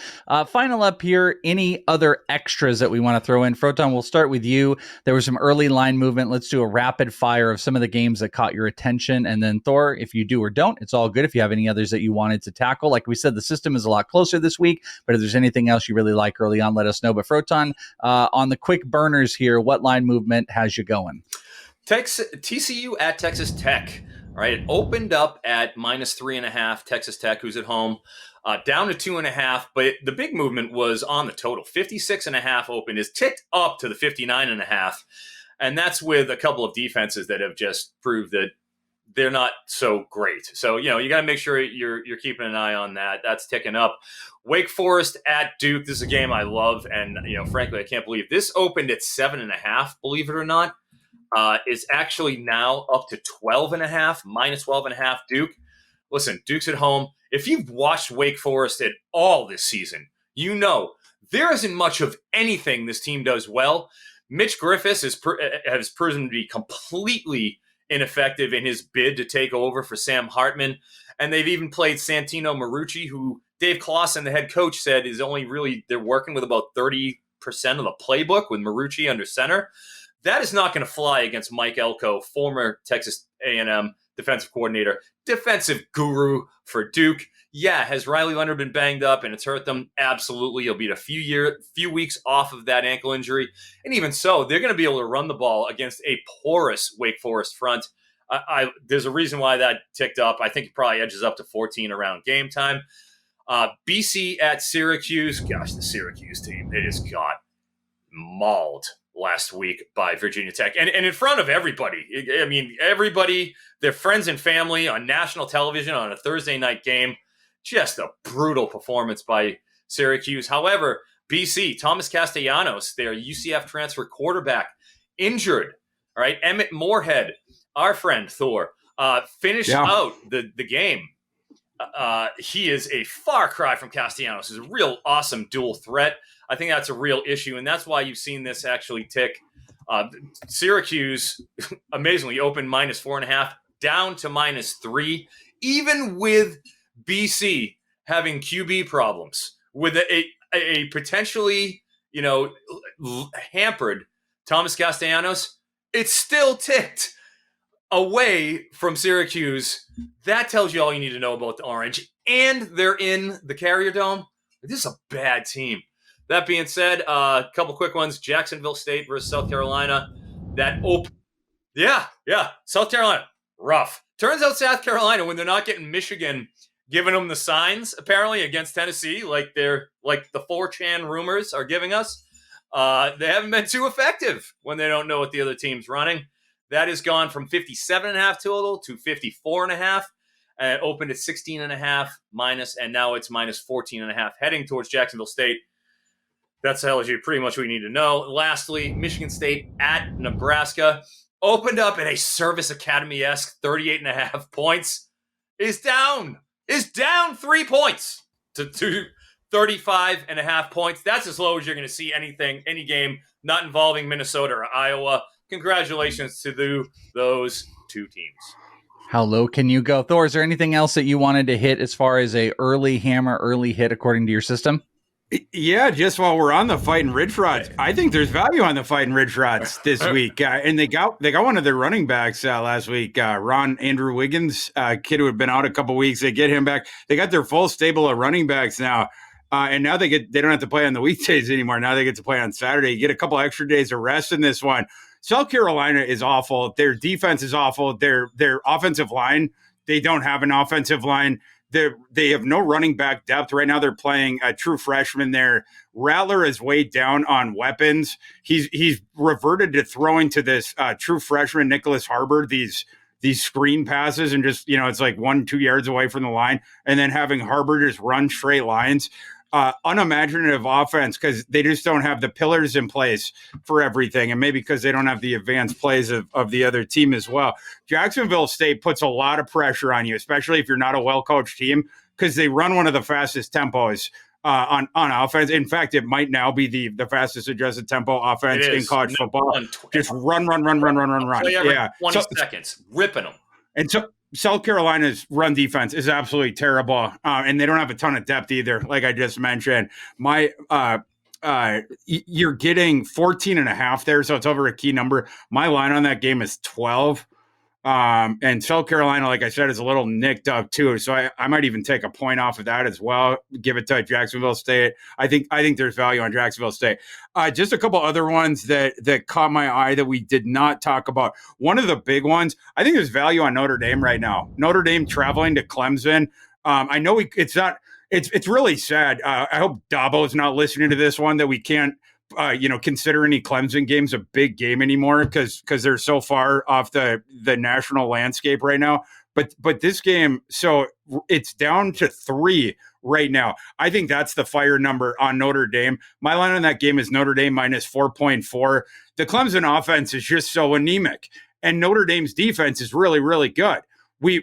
Final up here, any other extras that we want to throw in? Foton, we'll start with you. There was some early line movement. Let's do a rapid fire of some of the games that caught your attention. And then Thor, if you do or don't, it's all good. If you have any others that you wanted to tackle, like we said, the system is a lot closer this week, but if there's anything else you really like early on, let us know. But Foton, on the quick burners here, what line movement has you going? TCU at Texas Tech. All right, it opened up at -3.5. Texas Tech, who's at home, down to 2.5. But the big movement was on the total. 56.5 open is ticked up to the 59.5, and that's with a couple of defenses that have just proved that they're not so great. So you got to make sure you're keeping an eye on that. That's ticking up. Wake Forest at Duke. This is a game I love, and frankly, I can't believe this opened at 7.5. Believe it or not. Is actually now up to 12.5, -12.5 Duke. Listen, Duke's at home. If you've watched Wake Forest at all this season, there isn't much of anything this team does well. Mitch Griffiths has proven to be completely ineffective in his bid to take over for Sam Hartman. And they've even played Santino Marucci, who Dave Clawson, the head coach, said is only really, they're working with about 30% of the playbook with Marucci under center. That is not going to fly against Mike Elko, former Texas A&M defensive coordinator, defensive guru for Duke. Yeah, has Riley Leonard been banged up and it's hurt them? Absolutely. He'll be a few weeks off of that ankle injury. And even so, they're going to be able to run the ball against a porous Wake Forest front. There's a reason why that ticked up. I think it probably edges up to 14 around game time. BC at Syracuse. Gosh, the Syracuse team, they just got mauled last week by Virginia Tech. And in front of everybody. I mean, everybody, their friends and family on national television on a Thursday night game. Just a brutal performance by Syracuse. However, BC, Thomas Castellanos, their UCF transfer quarterback, injured. All right, Emmett Moorhead, our friend Thor, finished out the game. He is a far cry from Castellanos. He's a real awesome dual threat. I think that's a real issue, and that's why you've seen this actually tick. Syracuse, amazingly, opened -4.5, down to -3, even with BC having QB problems, with a potentially, hampered Thomas Castellanos. It's still ticked away from Syracuse. That tells you all you need to know about the Orange, and they're in the Carrier Dome. This is a bad team. That being said, a couple quick ones. Jacksonville State versus South Carolina. South Carolina, rough. Turns out South Carolina, when they're not getting Michigan giving them the signs, apparently, against Tennessee, like the 4chan rumors are giving us, they haven't been too effective when they don't know what the other team's running. That has gone from 57.5 total to 54.5. And it opened at 16.5 minus, and now it's -14.5, heading towards Jacksonville State. That tells you pretty much what you need to know. Lastly, Michigan State at Nebraska opened up at a Service Academy-esque 38.5 points. Is down 3 points to 35.5 points. That's as low as you're going to see any game not involving Minnesota or Iowa. Congratulations to those two teams. How low can you go? Thor, is there anything else that you wanted to hit as far as a early hammer, early hit according to your system? Yeah, just while we're on the Fighting Ridge Rods, I think there's value on the Fighting Ridge Rods this week. And they got one of their running backs last week, Andrew Wiggins, kid who had been out a couple weeks. They get him back. They got their full stable of running backs now. And now they don't have to play on the weekdays anymore. Now they get to play on Saturday. You get a couple extra days of rest in this one. South Carolina is awful. Their defense is awful. Their offensive line, they don't have an offensive line. They have no running back depth. Right now they're playing a true freshman there. Rattler is way down on weapons. He's reverted to throwing to this true freshman, Nicholas Harbor, these screen passes and just, it's like 1-2 yards away from the line, and then having Harbor just run straight lines. unimaginative offense because they just don't have the pillars in place for everything. And maybe because they don't have the advanced plays of the other team as well. Jacksonville State puts a lot of pressure on you, especially if you're not a well-coached team, because they run one of the fastest tempos on offense. In fact, it might now be the fastest adjusted tempo offense in college football. Just run. Yeah, 20 seconds, ripping them. And so South Carolina's run defense is absolutely terrible, and they don't have a ton of depth either, like I just mentioned. You're getting 14.5 there, so it's over a key number. My line on that game is 12. And South Carolina, like I said, is a little nicked up too. So I might even take a point off of that as well. Give it to Jacksonville State. I think there's value on Jacksonville State. Just a couple other ones that caught my eye that we did not talk about. One of the big ones, I think there's value on Notre Dame right now. Notre Dame traveling to Clemson. I know it's really sad. I hope Dabo's not listening to this one, that we can't consider any Clemson games a big game anymore because they're so far off the national landscape right now. But this game, so it's down to 3 right now. I think that's the fire number on Notre Dame. My line on that game is Notre Dame minus 4.4. The Clemson offense is just so anemic, and Notre Dame's defense is really, really good. We've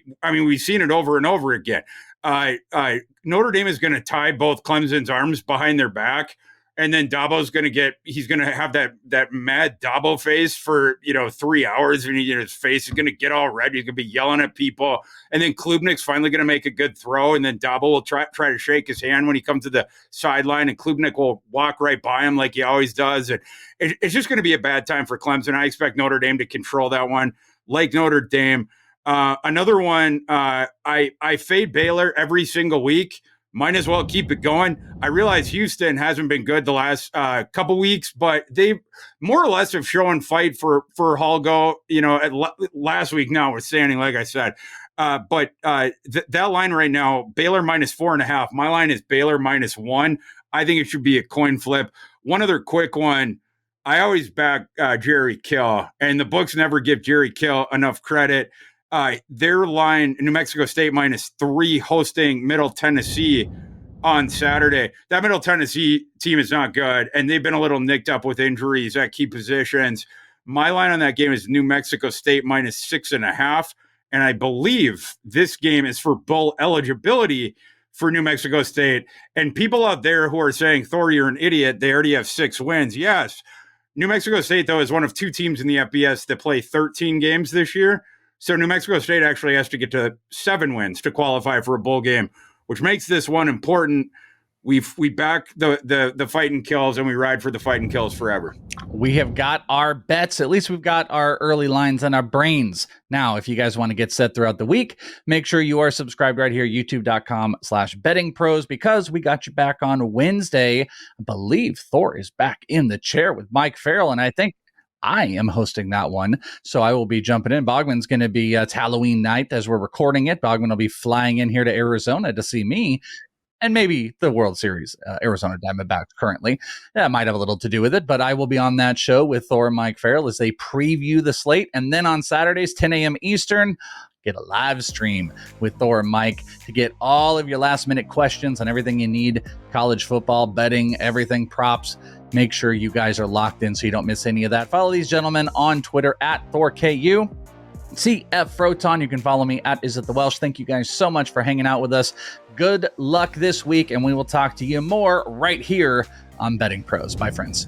seen it over and over again. Notre Dame is going to tie both Clemson's arms behind their back. And then Dabo's going to have that mad Dabo face for, 3 hours, and his face is going to get all red. He's going to be yelling at people. And then Klubnik's finally going to make a good throw. And then Dabo will try to shake his hand when he comes to the sideline, and Klubnik will walk right by him like he always does. And it's just going to be a bad time for Clemson. I expect Notre Dame to control that one, like Notre Dame. Another one, I fade Baylor every single week. Might as well keep it going. I realize Houston hasn't been good the last couple weeks, but they more or less have shown fight for Holgo, last week notwithstanding, like I said. But that line right now, Baylor minus 4.5. My line is Baylor minus 1. I think it should be a coin flip. One other quick one. I always back Jerry Kill, and the books never give Jerry Kill enough credit. Their line, New Mexico State minus 3 hosting Middle Tennessee on Saturday. That Middle Tennessee team is not good, and they've been a little nicked up with injuries at key positions. My line on that game is New Mexico State minus 6.5, and I believe this game is for bowl eligibility for New Mexico State. And people out there who are saying, Thor, you're an idiot, they already have 6 wins. Yes. New Mexico State, though, is one of 2 teams in the FBS that play 13 games this year. So New Mexico State actually has to get to 7 wins to qualify for a bowl game, which makes this one important. We back the fighting kills, and we ride for the fighting kills forever. We have got our bets. At least we've got our early lines and our brains. Now, if you guys want to get set throughout the week, make sure you are subscribed right here, youtube.com/bettingpros, because we got you back on Wednesday. I believe Thor is back in the chair with Mike Farrell, and I think I am hosting that one, so I will be jumping in. Bogman's going to be, it's Halloween night as we're recording it. Bogman will be flying in here to Arizona to see me and maybe the World Series, Arizona Diamondbacks currently. That might have a little to do with it, but I will be on that show with Thor and Mike Farrell as they preview the slate. And then on Saturdays, 10 a.m. Eastern, get a live stream with Thor and Mike to get all of your last-minute questions on everything you need, college football, betting, everything, props. Make sure you guys are locked in so you don't miss any of that. Follow these gentlemen on Twitter at ThorKU. CF Foton. You can follow me at Is It The Welsh. Thank you guys so much for hanging out with us. Good luck this week, and we will talk to you more right here on Betting Pros. Bye, friends.